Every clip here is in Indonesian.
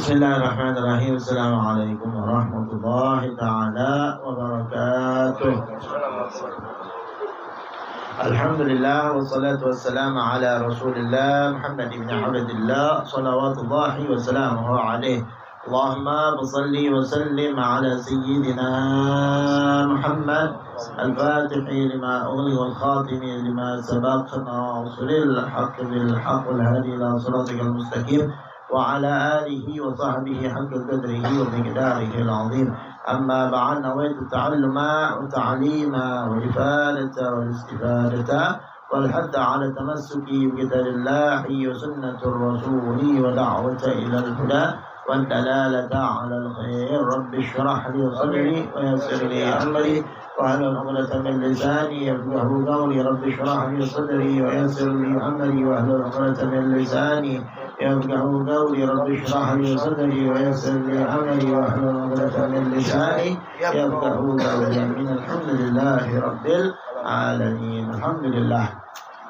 Bismillahirrahmanirrahim. Assalamualaikum warahmatullahi ta'ala wabarakatuh. Alhamdulillah wassalatu wassalamu ala Rasulillah Muhammad ibn Abdillah salawatullahi wassalamuhu alaihi. Allahumma salli wa sallim ala sayyidina Muhammad al-fatihi lima ughliqa wal khatimi lima sabaqa nasril haqqi bil haqqi wal hadi ila siratikal mustaqim وعلى آله وصحبه حق قدره ومقداره العظيم. أما بعد، نويت التعلم والتعليم والإفادة والاستفادة والحث على التمسك بكتاب الله وسنة الرسول ودعوة إلى الهدى والدلالة على الخير. رب اشرح لي صدري ويسر لي أمري واحلل عقدة من لساني يفقهوا قولي. رب اشرح لي صدري ويسر لي أمري واحلل عقدة من لساني يفقهوا قولي. رب اشرح لي صدري ويسر لي أمري واحلل عقدة من لساني يفقهوا قولي. من الحمد لله رب العالمين. الحمد لله.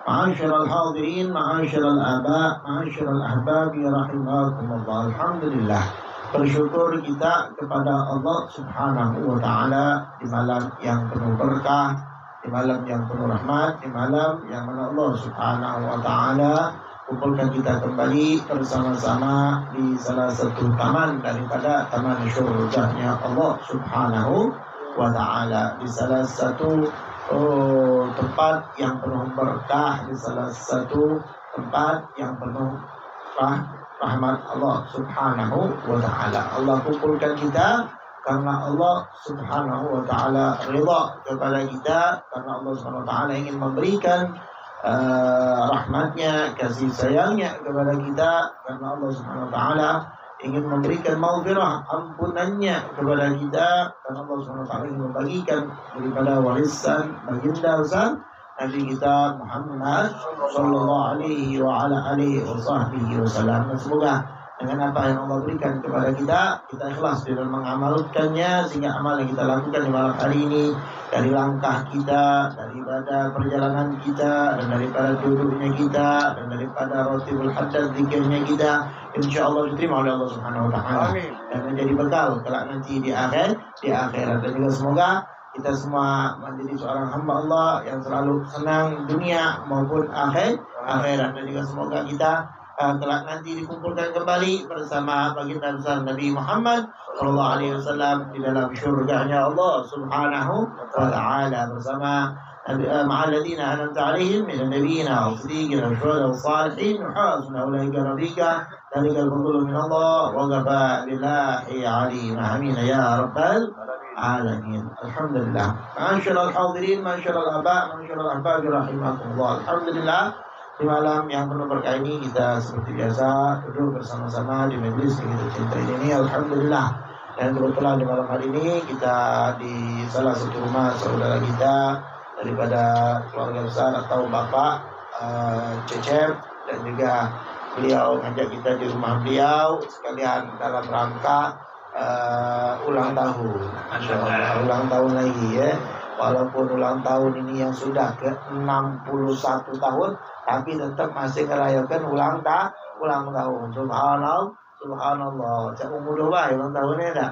معاشر الحاضرين، معاشر الآباء، معاشر الأحباب rahimakumullah. Alhamdulillah, bersyukur kita kepada Allah Subhanahu wa Ta'ala di malam yang penuh berkah, di malam yang penuh rahmat, di malam yang mana Allah Subhanahu wa Ta'ala kumpulkan kita kembali bersama-sama di salah satu taman daripada taman syurganya Allah Subhanahu wa Ta'ala, di salah satu tempat yang penuh berkah, di salah satu tempat yang penuh rahmat Allah Subhanahu wa Ta'ala. Allah kumpulkan kita karena Allah Subhanahu wa Ta'ala ridha kepada kita, karena Allah Subhanahu wa Ta'ala ingin memberikan rahmatnya, kasih sayangnya kepada kita, karena Allah Subhanahu wa Ta'ala ingin memberikan maghfirah, ampunannya kepada kita, karena Allah Subhanahu wa Ta'ala ingin membagikan daripada warisan baginda besar Nabi kita Muhammad sallallahu alaihi wa ala alihi wa sahbihi wasallam. Semoga dengan apa yang Allah berikan kepada kita, kita ikhlas dalam mengamalkannya, sehingga amal yang kita lakukan di malam hari ini, dari langkah kita, daripada perjalanan kita, dan daripada duduknya kita, dan daripada rotibul hadas zikirnya kita, insya Allah diterima oleh Allah Subhanahu wa Ta'ala dan menjadi bekal kelak nanti di akhirat. Dan juga semoga kita semua menjadi seorang hamba Allah yang selalu senang dunia maupun akhirat. Dan juga semoga kita kelak nanti dikumpulkan kembali bersama baginda besar Nabi Muhammad sallallahu alaihi wasallam di dalam syurganya Allah Subhanahu wa Ta'ala, bersama ma'al ladzina an'amta 'alaihim minan nabiyyina was-siddiqina wasyuhada'i was-shalihin wa hasuna ulaika rafiqa. Dzalikal fadlu min Allah wa kafa billahi 'alima. Amin ya rabbal alamin. Alhamdulillah. Ma'asyiral hadirin, ma'asyiral aba', ma'asyiral ahbab rahimakumullah. Alhamdulillah, di malam yang penuh berkah ini kita seperti biasa duduk bersama-sama di majelis yang kita cintai ini. Alhamdulillah. Dan kebetulan di malam hari ini kita di salah satu rumah saudara kita daripada keluarga besar atau Bapak Cecep, dan juga beliau ngajak kita di rumah beliau sekalian dalam rangka ulang tahun. Masya Allah, ulang tahun lagi ya. Walaupun ulang tahun ini yang sudah ke-61 tahun, tapi tetap masih merayakan ulang tahun. Subhanallah. Cak umur berapa ulang tahunnya dah?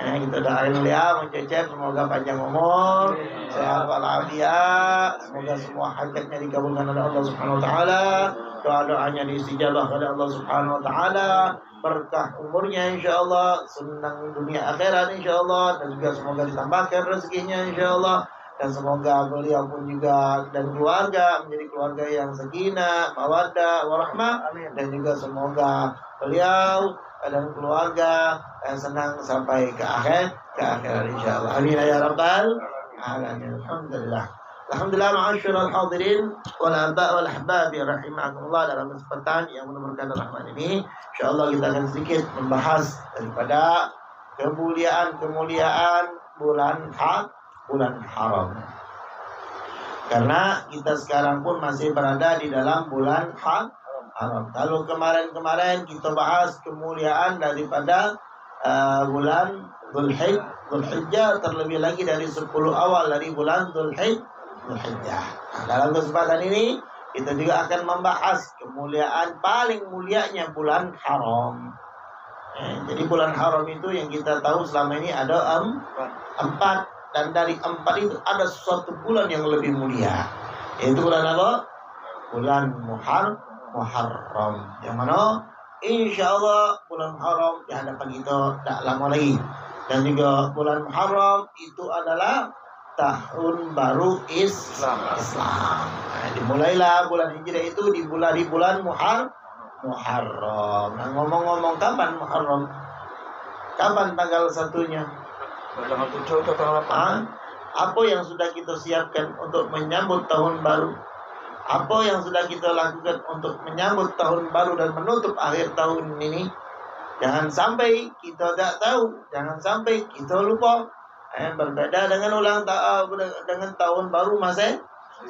Kita doain beliau, Cecep, semoga panjang umur, sehat walafiat, semoga semua hajatnya dikabulkan oleh Allah Subhanahu wa Ta'ala, doa-doanya diistijabah oleh Allah Subhanahu wa Ta'ala, berkah umurnya insyaallah, senang dunia akhirat insyaallah, dan juga semoga ditambahkan rezekinya insyaallah, dan semoga beliau pun juga dan keluarga menjadi keluarga yang sakinah, mawaddah, warahmah, dan juga semoga beliau dan keluarga senang sampai ke akhirat insyaallah. Amin ya rabbal alamin. Alhamdulillah, ma'asyiral hadirin wal aba' wal ahbab rahimakumullah. Dalam kesempatan yang menemukan rahmat ini, insyaallah kita akan sedikit membahas daripada kemuliaan bulan haram. Karena kita sekarang pun masih berada di dalam bulan haram. Kalau kemarin kita bahas kemuliaan daripada bulan Dzulhijjah, terlebih lagi dari 10 awal dari bulan Dzulhijjah. Dalam kesempatan ini kita juga akan membahas kemuliaan paling mulianya bulan haram. Jadi bulan haram itu yang kita tahu selama ini ada 4, dan dari 4 itu ada suatu bulan yang lebih mulia. Yaitu bulan apa? Bulan Muharram. Yang mana insya Allah bulan Muharram di hadapan kita tak lama lagi. Dan juga bulan Muharram itu adalah tahun baru Islam. Nah, dimulailah bulan Hijriah itu di bulan Muharram. Nah, ngomong-ngomong kapan Muharram? Kapan tanggal 1-nya? Tanggal 7 atau tanggal 8? Apa yang sudah kita siapkan untuk menyambut tahun baru? Apa yang sudah kita lakukan untuk menyambut tahun baru dan menutup akhir tahun ini? Jangan sampai kita tak tahu, jangan sampai kita lupa. Berbeda dengan dengan tahun baru Masehi.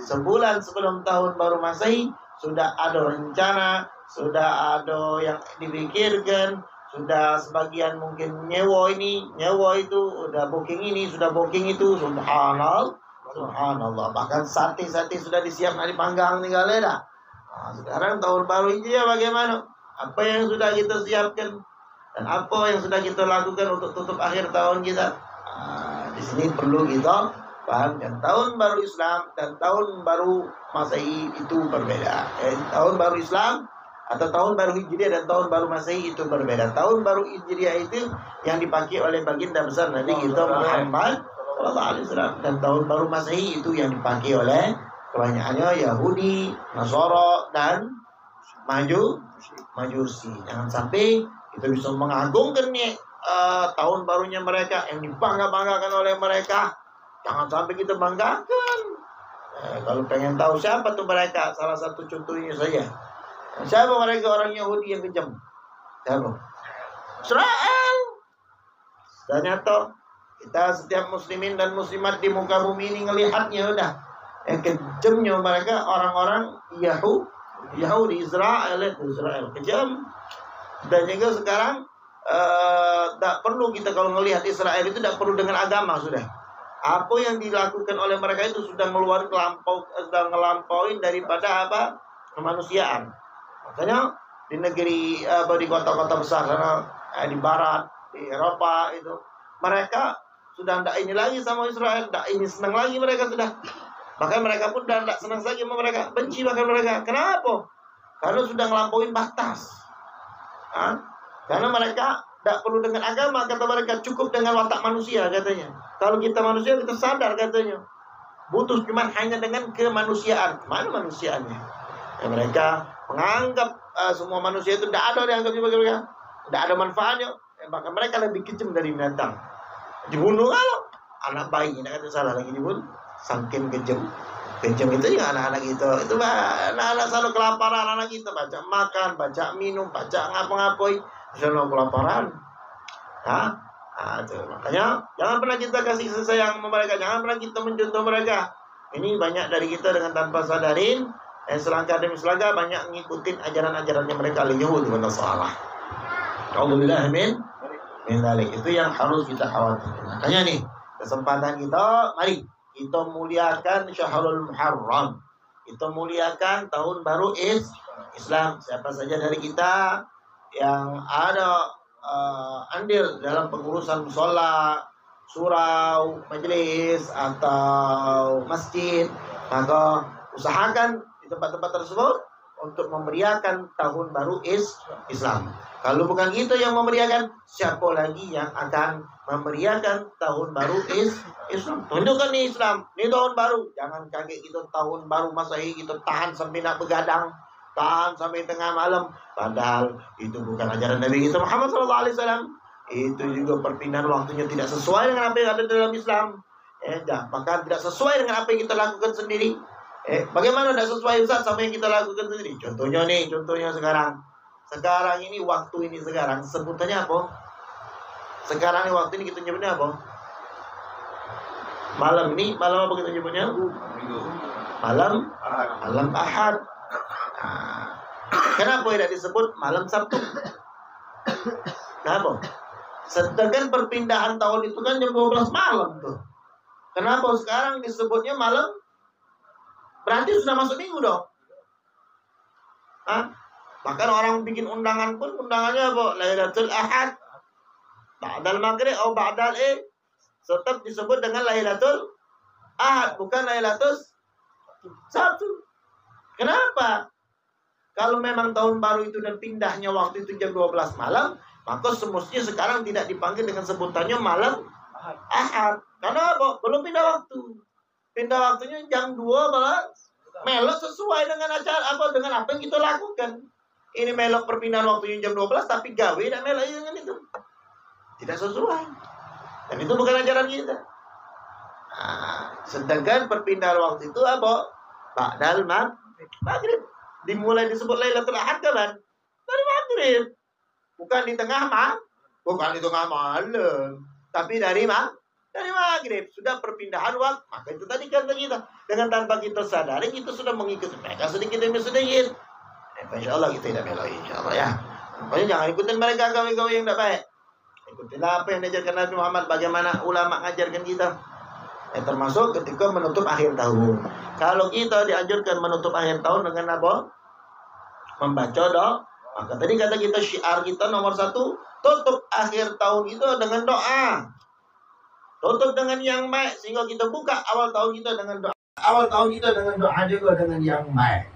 Sebulan sebelum tahun baru Masehi sudah ada rencana, sudah ada yang dipikirkan, sudah sebagian mungkin nyewa ini, nyewa itu, udah booking ini, sudah booking itu. Subhanallah. Bahkan sate-sate sudah disiapkan dipanggang tinggal dah. Nah, sekarang tahun baru ini ya bagaimana? Apa yang sudah kita siapkan dan apa yang sudah kita lakukan untuk tutup akhir tahun kita? Di sini perlu kita paham, dan tahun baru Islam dan tahun baru Masehi itu berbeda. Tahun baru Islam atau tahun baru Hijriah dan tahun baru Masehi itu berbeda. Tahun baru Hijriah itu yang dipakai oleh baginda besar Nabi kita Muhammad sallallahu alaihi wasallam, dan tahun baru Masehi itu yang dipakai oleh kebanyakannya Yahudi, Nasara dan Majusi. Jangan sampai kita bisa mengagungkan tahun barunya mereka yang dibangga-banggakan oleh mereka. Jangan sampai kita banggakan. Kalau pengen tahu siapa tuh mereka, salah satu contohnya saja. Siapa mereka orang Yahudi yang kejam? Siapa? Israel. Dan nyata kita setiap muslimin dan muslimat di muka bumi ini ngelihatnya udah. Yang kejamnya mereka orang-orang Yahudi Israel kejam. Dan juga sekarang tak perlu kita kalau melihat Israel itu tidak perlu dengan agama sudah. Apa yang dilakukan oleh mereka itu sudah ngelampauin daripada kemanusiaan. Makanya di negeri di kota-kota besar sana, di barat, di Eropa itu mereka sudah tidak ini lagi sama Israel, tidak ini senang lagi mereka sudah. Bahkan mereka pun sudah tidak senang lagi sama mereka, benci bahkan mereka. Kenapa? Karena sudah ngelampauin batas. Karena mereka tidak perlu dengan agama, kata mereka, cukup dengan watak manusia katanya. Kalau kita manusia kita sadar katanya, butuh cuma hanya dengan kemanusiaan. Mana manusiaannya? Ya, mereka menganggap semua manusia itu tidak ada dianggap sebagai mereka, tidak ada manfaatnya. Bahkan mereka lebih kejam dari binatang. Dibunuh kalau anak bayi, tidak kata salah lagi dibunuh. Saking kejam itu ya anak-anak kita. Itu anak-anak selalu kelaparan anak kita, baca makan, baca minum, baca ngapa-ngapain. Selalu kelaparan. Makanya jangan pernah kita kasih sayang sama mereka, jangan pernah kita mencontoh mereka. Ini banyak dari kita dengan tanpa sadarin, selangkah demi selangkah banyak ngikutin ajaran-ajarannya mereka Yahudi dan Nasara. Alhamdulillah min dzalik. Itu yang harus kita khawatirkan. Makanya nih, kesempatan kita, mari kita muliakan Syahrul Muharram. Kita muliakan tahun baru Islam. Siapa saja dari kita yang ada andil dalam pengurusan musola, surau, majelis atau masjid, maka usahakan di tempat-tempat tersebut untuk memeriahkan tahun baru Islam. Kalau bukan itu yang memeriahkan, siapa lagi yang akan memeriahkan tahun baru Islam? Tunjukkan nih Islam, ini tahun baru. Jangan kaget itu tahun baru Masehi, kita tahan sampai nak begadang, tahan sampai tengah malam. Padahal itu bukan ajaran Nabi kita Muhammad SAW. Itu juga perpindahan waktunya tidak sesuai dengan apa yang ada dalam Islam. Bahkan tidak sesuai dengan apa yang kita lakukan sendiri. Bagaimana tidak sesuai Ustaz sama yang kita lakukan sendiri? Contohnya sekarang. Sekarang ini waktu ini sekarang sebutannya apa? Sekarang ini waktu ini kita nyebutnya apa? Malam ini malam apa kita nyebutnya? Malam Ahad. Kenapa tidak disebut malam Sabtu? Kenapa? Sedangkan perpindahan tahun itu kan jam 12 malam tuh. Kenapa sekarang disebutnya malam? Berarti sudah masuk minggu dong. Bahkan orang bikin undangan pun undangannya apa? Lailatul Ahad, ba'dal maghrib atau ba'dal tetap disebut dengan Lailatul Ahad, bukan Lailatul Sabtu. Kenapa? Kalau memang tahun baru itu dan pindahnya waktu itu jam 12 malam, maka semestinya sekarang tidak dipanggil dengan sebutannya malam Ahad. Karena apa? Belum pindah waktu. Pindah waktunya jam 2 malah melok sesuai dengan acara dengan apa yang kita lakukan. Ini melok perpindahan waktunya jam 12, tapi gawe dan melok dengan itu. Tidak sesuai. Dan itu bukan ajaran kita. Nah, sedangkan perpindahan waktu itu apa? Ba'dal maghrib. Dimulai disebut Lailatul Ahad kapan? Dari maghrib. Bukan di tengah malam. Tapi dari maghrib. Sudah perpindahan waktu. Maka itu tadi kata kita. Dengan tanpa kita sadari, kita sudah mengikuti mereka sedikit demi sedikit. Insya Allah kita tidak meloi, insya Allah ya. Pokoknya jangan ikutin mereka gawe-gawe yang tidak baik. Ikutilah apa yang diajarkan Nabi Muhammad, bagaimana ulama mengajarkan kita. Termasuk ketika menutup akhir tahun. Kalau kita dianjurkan menutup akhir tahun dengan apa? Membaca doa. Maka tadi kata kita syiar kita nomor 1, tutup akhir tahun itu dengan doa. Tutup dengan yang baik sehingga kita buka awal tahun kita dengan doa. Awal tahun kita dengan doa juga dengan yang baik.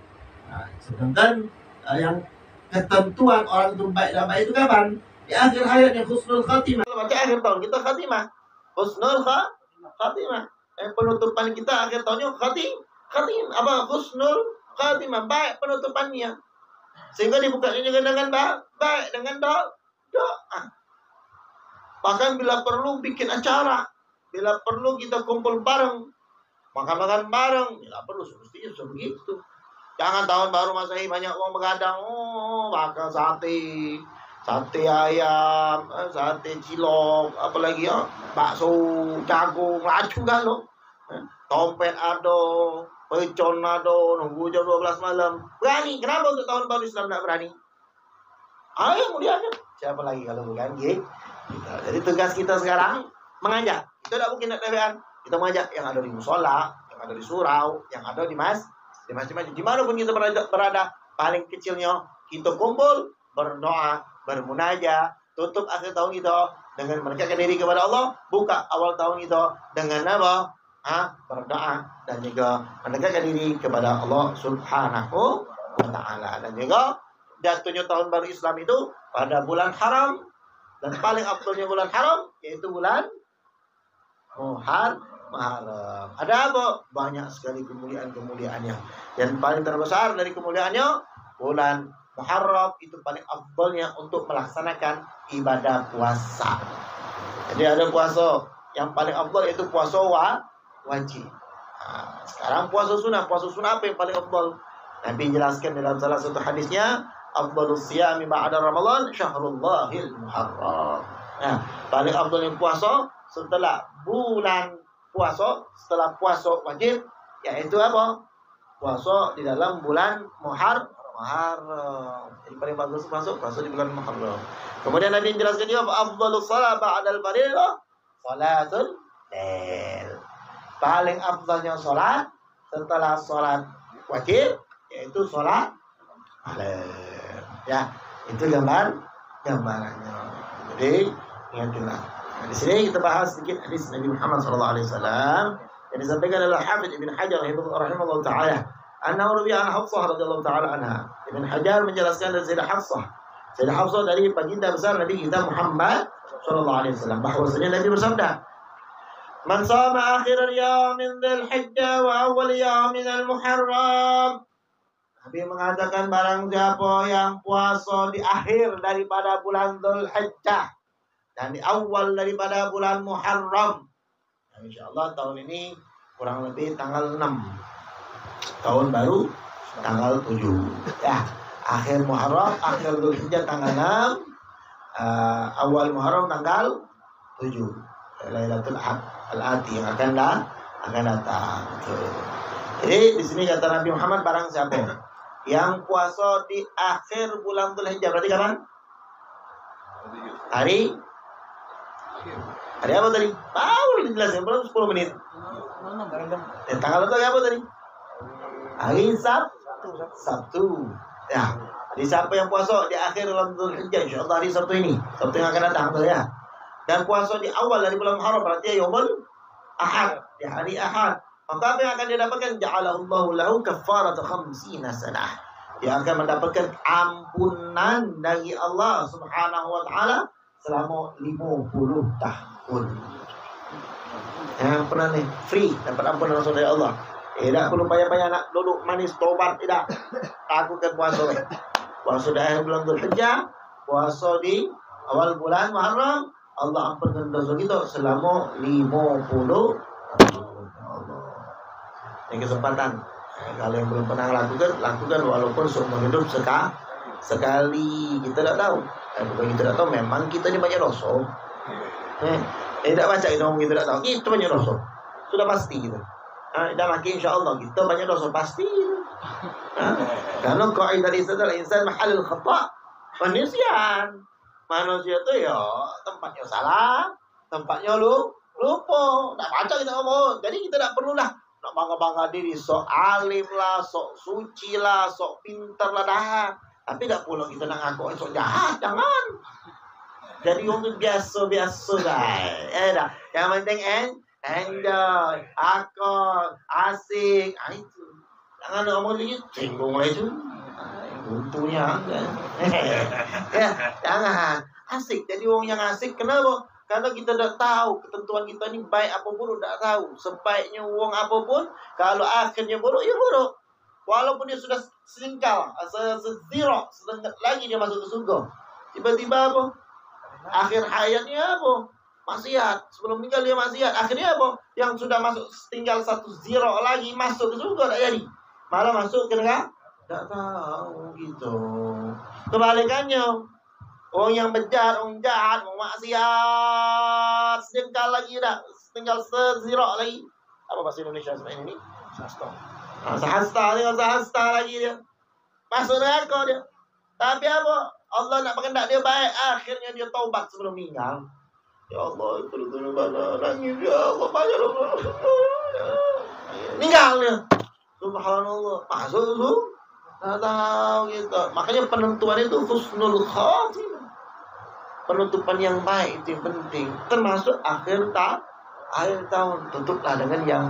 Nah, sedangkan yang ketentuan orang itu baik dan baik itu kapan? Di akhir hayatnya husnul khatimah. Baca akhir tahun kita khatimah. Husnul khatimah. Penutupan kita akhir tahunnya khatimah. Apa? Husnul khatimah. Baik penutupannya. Sehingga dibukanya juga dengan baik. Dengan doa. Bahkan bila perlu bikin acara. Bila perlu kita kumpul bareng. Makan-makan bareng. Bila perlu semestinya begitu. Jangan tahun baru Masehi banyak orang begadang. Makan sate ayam, sate cilok, apalagi ya, bakso, jagung, racun kan lo. Tompet ada, pecon ada, nunggu jam 12 malam. Berani, kenapa untuk tahun baru Islam tidak berani? Ayo mulianya. Siapa lagi kalau bukan gitu. Jadi tugas kita sekarang mengajak. Kita tidak mungkin nak tebean. Kita mengajak yang ada di musola, yang ada di surau, yang ada di masjid-masjid. Dimanapun kita berada, paling kecilnya kita kumpul, berdoa, bermunajat, tutup akhir tahun kita dengan mendekatkan diri kepada Allah, buka awal tahun kita dengan apa? Berdoa dan juga mendekatkan diri kepada Allah Subhanahu wa Ta'ala. Dan juga jatuhnya tahun baru Islam itu pada bulan haram, dan paling afdalnya bulan haram yaitu bulan Muharram. Ada apa? Banyak sekali kemuliaan-kemuliaannya. Dan paling terbesar dari kemuliaannya bulan Muharram itu paling afdalnya untuk melaksanakan ibadah puasa. Jadi ada puasa yang paling afdal itu puasa wajib. Nah, sekarang puasa sunnah apa yang paling afdal? Nabi jelaskan dalam salah satu hadisnya, afdalus siyami ba'da Ramadan syahrullahil muharram. Nah, paling afdal yang puasa setelah bulan puasa, setelah puasa wajib, yaitu apa? Puasa di dalam bulan Muharram. Jadi paling bagus masuk puasa di bulan Muharram. Kemudian Nabi menjelaskan juga afdhalus shalah ba'dal fardhilah salatul lail. Paling afdalnya salat setelah salat wajib yaitu salat malam. Ya, itu gambarannya. Jadi ingatlah. Nah, di sini kita bahas sedikit hadis Nabi Muhammad SAW yang disampaikan oleh Hafidz Ibn Hajar rahimahullah taala. Anna rubi'a an Hafsah radhiyallahu taala anha. Ibn Hajar menjelaskan dari Sayyidah Hafsah. Sayyidah Hafsah dari baginda besar Nabi kita Muhammad sallallahu alaihi wasallam bahwasanya Nabi bersabda, "Man shama akhir al-yawm min Dzulhijjah wa awwal yawm min al-Muharram." Nabi mengatakan barang siapa yang puasa di akhir daripada bulan Dzulhijjah dan di awal daripada bulan Muharram. Nah, insyaallah tahun ini kurang lebih tanggal 6. Tahun baru tanggal 7. Ya, akhir Muharram, akhir Dzulhijjah tanggal 6, awal Muharram tanggal 7. Lailatul Al-Ati yang akan datang. Jadi di sini kata Nabi Muhammad barang siapa yang puasa di akhir bulan Dzulhijjah, berarti kapan? Hari apa tadi? Tahu dijelasin belum 10 menit. Tanggal itu apa tadi? Hari Sabtu. Ya. Jadi siapa yang puasa di akhir dalam Dzulhijjah, insyaallah hari Sabtu ini, Sabtu yang akan datang tu ya. Dan puasa di awal dari bulan Muharram berarti yaumul Ahad, di hari Ahad. Maka apa yang akan dia dapatkan? Ja'alallahu lahu kaffarata khamsina sanah. Dia akan mendapatkan ampunan dari Allah Subhanahu wa taala selama 50 tahun. Yang pernah nih free dapat ampunan langsung dari Allah. Tak perlu payah-payah nak duduk manis tobat, tidak. Lakukan puasa. Puasa di akhir bulan Dzulhijjah, puasa di awal bulan Muharram, Allah ampunkan dosa kita selama 50 tahun. Allah. Ini kesempatan. Kalau yang belum pernah lakukan walaupun seumur hidup sekali. Kita tak tahu. Bukan kita tak tahu, memang kita ni banyak dosa. Tak baca kita ngomong kita tak tahu. Kita banyak dosa. Sudah pasti kita. Dan makin insyaAllah kita banyak dosa pasti. Karena kaidah adalah insan mahalul khata' wa nisyan. Manusia tu ya tempatnya salah, tempatnya lupa. Tak baca kita ngomong. Jadi kita tak perlulah nak bangga-bangga diri sok alim lah, sok suci lah, sok pintar lah dah. Tapi tak pula kita nak ngaku sok jahat, jangan. Jadi orang biasa-biasa guys. Dah. Yang penting enjoy, akal, asik. Itu. Jangan nak ngomong lagi cenggung lah itu. Untungnya kan. Ya, jangan. Asik. Jadi orang yang asik kenapa? Karena kita tak tahu ketentuan kita ni baik apa buruk, tak tahu. Sebaiknya uang apapun, kalau akhirnya buruk, ya buruk. Walaupun dia sudah selingkal, zero, sedangkan lagi dia masuk ke surga. Tiba-tiba apa? Akhir hayatnya apa? Maksiat. Sebelum meninggal dia maksiat. Akhirnya apa? Yang sudah masuk tinggal 1 zero lagi masuk ke surga tak jadi. Malah masuk ke neraka. Tak tahu gitu. Kebalikannya. Orang yang bejat, orang jahat, orang maksiat, sejengkal lagi dah, tinggal sezero lagi. Apa bahasa Indonesia seperti ini? Sahasta, tinggal sahasta lagi dia. Masuk neraka dia. Tapi apa? Allah nak berkehendak dia baik, akhirnya dia taubat sebelum meninggal. Ya Allah, itu nangis ya Allah, banyak Allah. Meninggal dia. Subhanallah. Masuk tu. Tak tahu gitu. Makanya penentuan itu husnul khatimah. Penutupan yang baik itu yang penting. Termasuk akhir tahun. Tutuplah dengan yang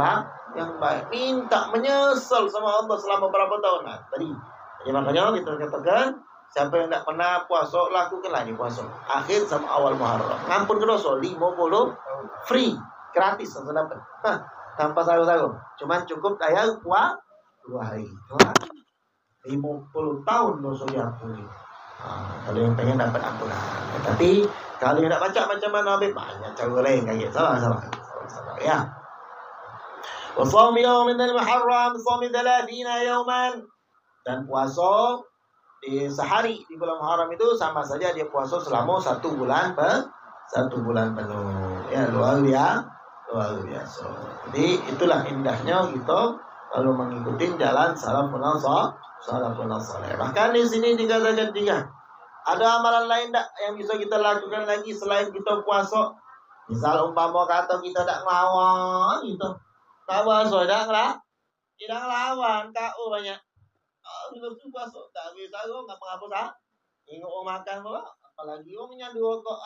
baik. Minta menyesal sama Allah selama berapa tahun. Nah, tadi. Jadi makanya kita katakan, siapa yang tak pernah puasa, lakukanlah ini puasa. Akhir sama awal Muharram. Ngampun ke dosa 50 free, gratis langsung dapat. Tanpa saru-saru. Cuma cukup daya puasa 2 hari. 50 tahun dosa diampuni. Kalau yang pengen dapat ampunan. Tapi kalau yang nak baca macam mana habis banyak cara lain kayak salah ya. Wa shaum yawmin al-muharram shaum 30 yawman. Dan puasa di sehari di bulan Muharram itu sama saja dia puasa selama 1 bulan penuh. Ya, luar biasa. Jadi itulah indahnya kita kalau mengikuti jalan salafun saleh. Bahkan di sini dikatakan juga ada amalan lain tak yang bisa kita lakukan lagi selain kita puasa? Misal umpama kata kita tak ngelawan gitu. Tak puasa tidak ngelawan kau banyak. Bila tu puasa tak bisa ngapa sah. Tengok orang makan pula, apalagi orang nyadu kok.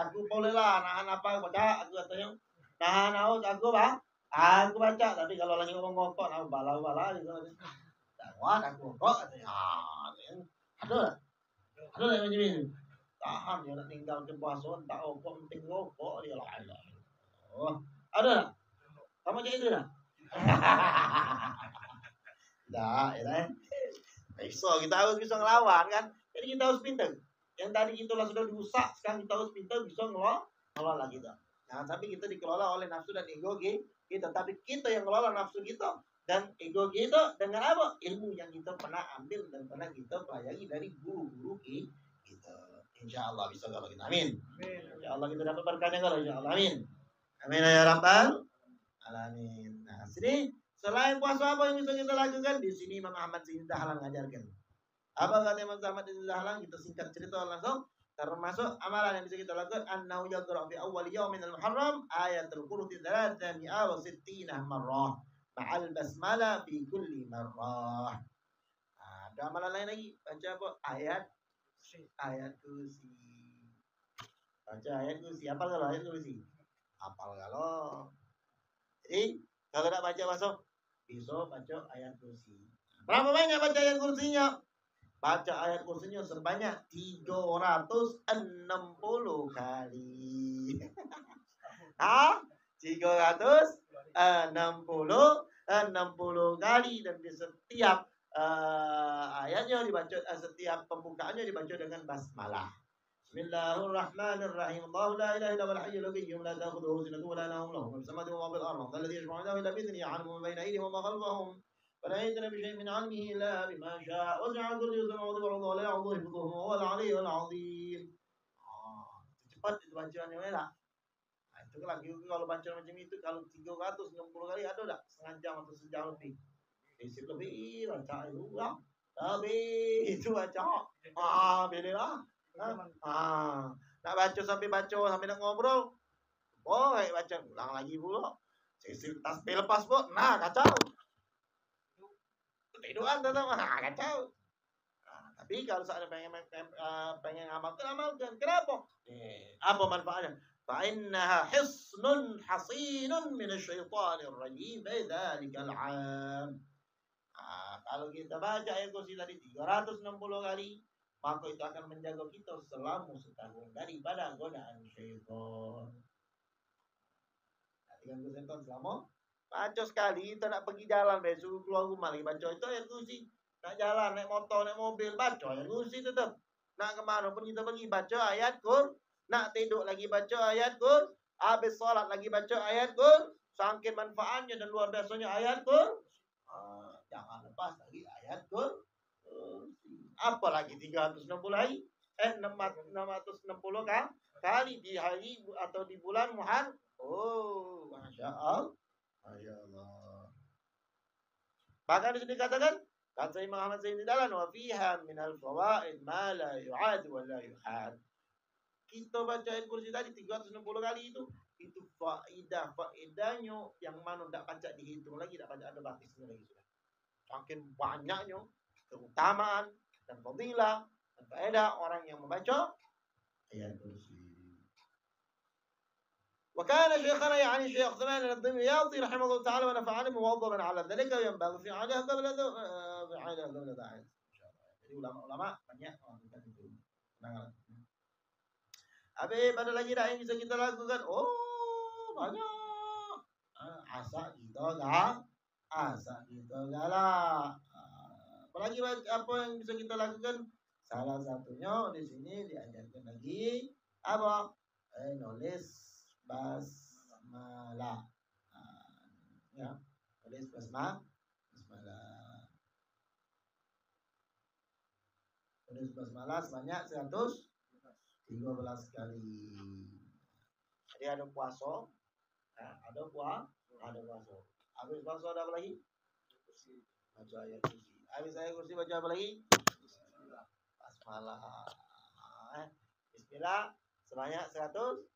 Aku boleh lah nahan apa baca aku katanya. Nahan aku aku baca, tapi kalau lagi ngomong ngokok nak bala gitu. Wah, aku kok katanya. Ada yang macam ni. Tahan dia nak tinggal ke puasa, tak kok penting ngokok dia lah. Oh, ada. Kamu macam itu dah. Dah, ya. So, kita harus bisa ngelawan kan. Jadi kita harus pintar. Yang tadi kita lah sudah dirusak, sekarang kita harus pintar bisa ngelola kita. Nah, tapi kita dikelola oleh nafsu dan ego kita. Tapi kita yang ngelola nafsu kita dan ego kita dengan apa? Ilmu yang kita pernah ambil dan pernah kita pelajari dari guru-guru kita. InsyaAllah bisa kalau kita. Amin. InsyaAllah kita dapat berkahnya kalau InsyaAllah. Amin. Amin ya Rabbal Alamin. Nah, sini selain puasa apa yang bisa kita lakukan? Di sini Imam Ahmad Zain Dahlan mengajarkan. Apa kata Imam Ahmad Zain Dahlan? Kita singkat cerita langsung. Termasuk amalan yang bisa kita lakukan. Annahu yaqra fi awwal yawmin al-muharram ayatul kursi 360 marrah. Ma'al basmalah fi kulli marrah. Ada amalan lain lagi. Baca apa? Ayat kursi. Baca ayat kursi. Apal kalau ayat kursi? Apal kalau. Jadi kalau nak baca masuk, besok baca ayat kursi. Berapa banyak baca ayat kursinya? Baca ayat kursinya sebanyak 360 kali. Hah? 360 kali, dan di setiap ayatnya dibaca, setiap pembukaannya dibaca dengan basmalah. Bismillahirrahmanirrahim. Allahu la ilaha illa huwal hayyul qayyum la ta'khudhuhu sinatun wa la nawm lahu ma fis samawati wa ma fil ardi. Alladhi yashfa'u 'indahu illa bi'idhnihi, ya'lamu ma bayna aydihim wa ma khalfahum. ولا يدري بشيء من علمه إلا بما شاء وسع كرسيه السماوات والأرض ولا يعوضه حفظهما وهو العلي العظيم. Cepat itu bacaannya lah. Nah, itu lagi kalau baca macam itu, kalau 360 kali ada tak setengah jam atau sejam lebih? Isi lebih baca itu lah. Lebih itu baca. Beda lah. Nak baca sampai nak ngobrol. Boleh baca ulang lagi pula. Isi tasbih lepas pun. Nah, kacau. Tiduran tetap kacau. Tapi kalau saya pengen amalkan. Kenapa? Apa manfaatnya? فإنها حصن حصين من الشيطان الرجيم في ذلك العام. Kalau kita baca ayat kursi tadi 360 kali, maka itu akan menjaga kita selama setahun daripada godaan syaitan. Diganggu syaitan selama baca sekali. Kita nak pergi jalan besok keluar rumah lagi baca itu ayat kursi. Nak jalan, naik motor, naik mobil, baca ayat kursi tetap. Nak kemana pun kita pergi baca ayat kursi. Nak tidur lagi baca ayat kursi. Habis solat lagi baca ayat kursi. Saking manfaatnya dan luar biasanya ayat kursi. Jangan lepas lagi ayat kursi. Apalagi 360 hari. 660 kali di hari atau di bulan Muharram. Oh, Masya Allah. Masya Allah. Bahkan di sini katakan, kata Imam Ahmad Zain Dalan, wa fiha minal fawaid ma la yu'ad wa la yuhad. Kita baca ayat kursi tadi 360 kali itu faedahnya yang mana tak pacak dihitung lagi, tak pacak ada batasnya lagi sudah. Makin banyaknya keutamaan dan fadilah dan faedah orang yang membaca ayat kursi. وكان شيخنا يعني شيخ عثمان الدمياطي رحمه الله تعالى ونفعني موظفا على ذلك وينبغي في عاده قبل ذلك. Jadi ulama-ulama banyak melakukan itu. Habis pada lagi dah yang bisa kita lakukan. Oh, banyak. Asa kita galak. Apalagi apa yang bisa kita lakukan? Salah satunya di sini diajarkan lagi apa? Nulis basmalah. Ya, tulis basmalah. Tulis basmalah sebanyak 113 kali. Jadi ada puasa, ada puasa. Habis puasa ada apa lagi? Baca ayat kursi. Habis ayat kursi baca apa lagi? Basmalah. Bismillah sebanyak 100.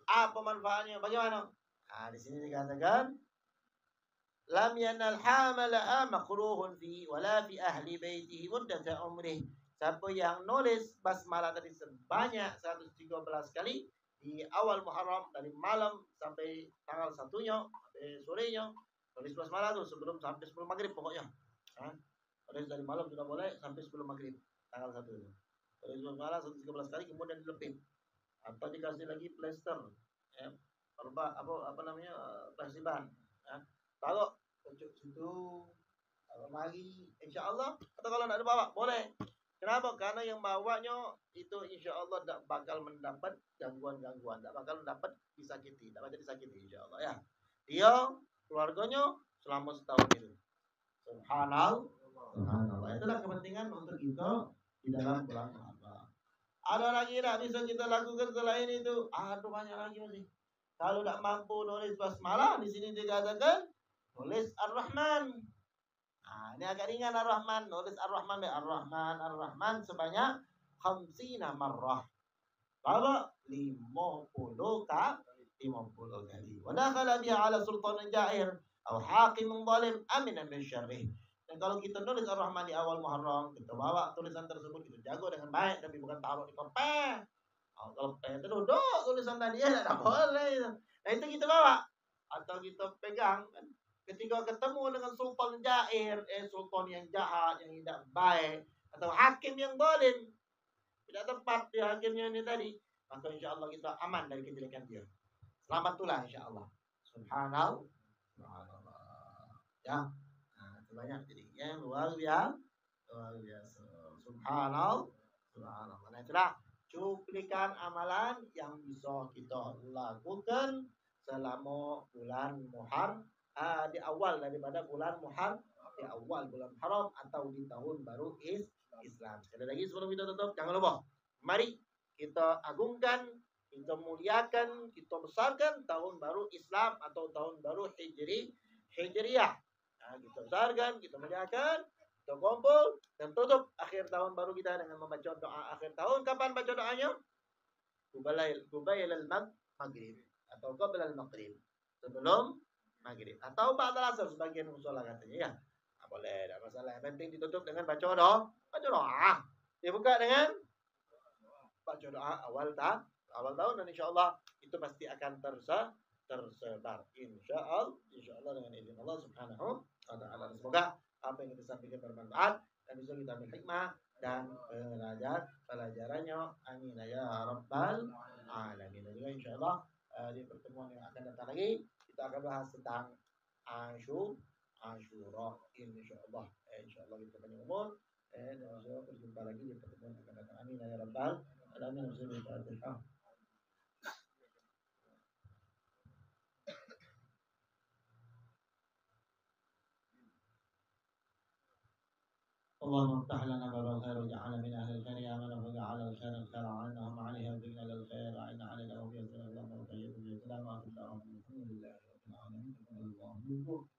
Apa manfaatnya? Bagaimana? Di sini dikatakan lam yanal hamala makruhun fi wala fi ahli baitihi muddata umrih. Siapa yang nulis basmalah tadi sebanyak 113 kali di awal Muharram dari malam sampai tanggal 1-nya sampai sorenya, tulis basmalah tu sampai sebelum maghrib pokoknya. Tulis dari malam sudah boleh sampai sebelum maghrib tanggal 1. Tulis basmalah 113 kali kemudian dilepit. Atau dikasih lagi plester, apa namanya, plasiban. Kalau pucuk situ, kalau lagi, insya Allah. Atau kalau tidak ada bawa, boleh. Kenapa? Karena yang bawanya itu insya Allah tidak bakal mendapat gangguan-gangguan, tidak bakal mendapat disakiti, tidak bakal disakiti insya Allah ya. Dia keluarganya selama setahun itu. Subhanallah. Itulah kepentingan untuk kita di dalam bulan Ramadan. Ada lagi tak bisa kita lakukan selain itu? Aduh, banyak lagi masih. Kalau tak mampu nulis basmalah, di sini dikatakan nulis Ar-Rahman. Ini agak ringan Ar-Rahman. Nulis Ar-Rahman. Ar-Rahman sebanyak 50 marrah. Kalau 50 kali. Wa dakhala biha ala sultanin ja'ir atau hakim zalim aminan min syarrih. Dan kalau kita nulis Ar-Rahman di awal Muharram, kita bawa tulisan tersebut, kita jago dengan baik, tapi bukan taruh di kempeh. Kalau itu duduk tulisan tadi ya tidak boleh. Nah itu kita bawa atau kita pegang. Kan? Ketika ketemu dengan sultan jair, sultan yang jahat, yang tidak baik, atau hakim yang zalim, tidak tepat di hakimnya ini tadi, maka insya Allah kita aman dari kejelekan dia. Selamat tulah insya Allah. Subhanallah. Ya. Nah, itu banyak jadinya luar biasa. Subhanallah. Subhanallah. Nah, itulah cuplikan amalan yang bisa kita lakukan selama bulan Muharram, di awal daripada bulan Muharram, di awal bulan Haram atau di tahun baru Islam. Sekali lagi sebelum kita tutup, jangan lupa, mari kita agungkan, kita muliakan, kita besarkan tahun baru Islam atau tahun baru Hijriyah. Nah, kita besarkan, kita muliakan, kita kumpul dan tutup akhir tahun baru kita dengan membaca doa akhir tahun. Kapan baca doanya? Qubail al-maghrib atau qabla al-maghrib, sebelum maghrib atau ba'da asar sebagian musola katanya ya. Nah, boleh, tidak masalah. Yang penting ditutup dengan baca doa. Dibuka dengan baca doa awal tahun dan insyaallah itu pasti akan tersebar insyaallah dengan izin Allah Subhanahu wa taala. Semoga apa yang kita sampaikan bermanfaat dan bisa kita ambil hikmah dan pelajarannya. Amin ya rabbal alamin. Dan juga insyaallah di pertemuan yang akan datang lagi kita akan bahas tentang Asyura insyaallah. Insyaallah kita panjang umur dan insyaallah berjumpa lagi di pertemuan yang akan datang. Amin ya rabbal alamin. اللهم افتح لنا باب الخير واجعلنا من اهل الخير يا من وجعل الخير الخير عنا وهم عليها وزدنا للخير وعنا على الاوفياء. السلام عليكم ورحمه الله وبركاته. الحمد لله رب العالمين.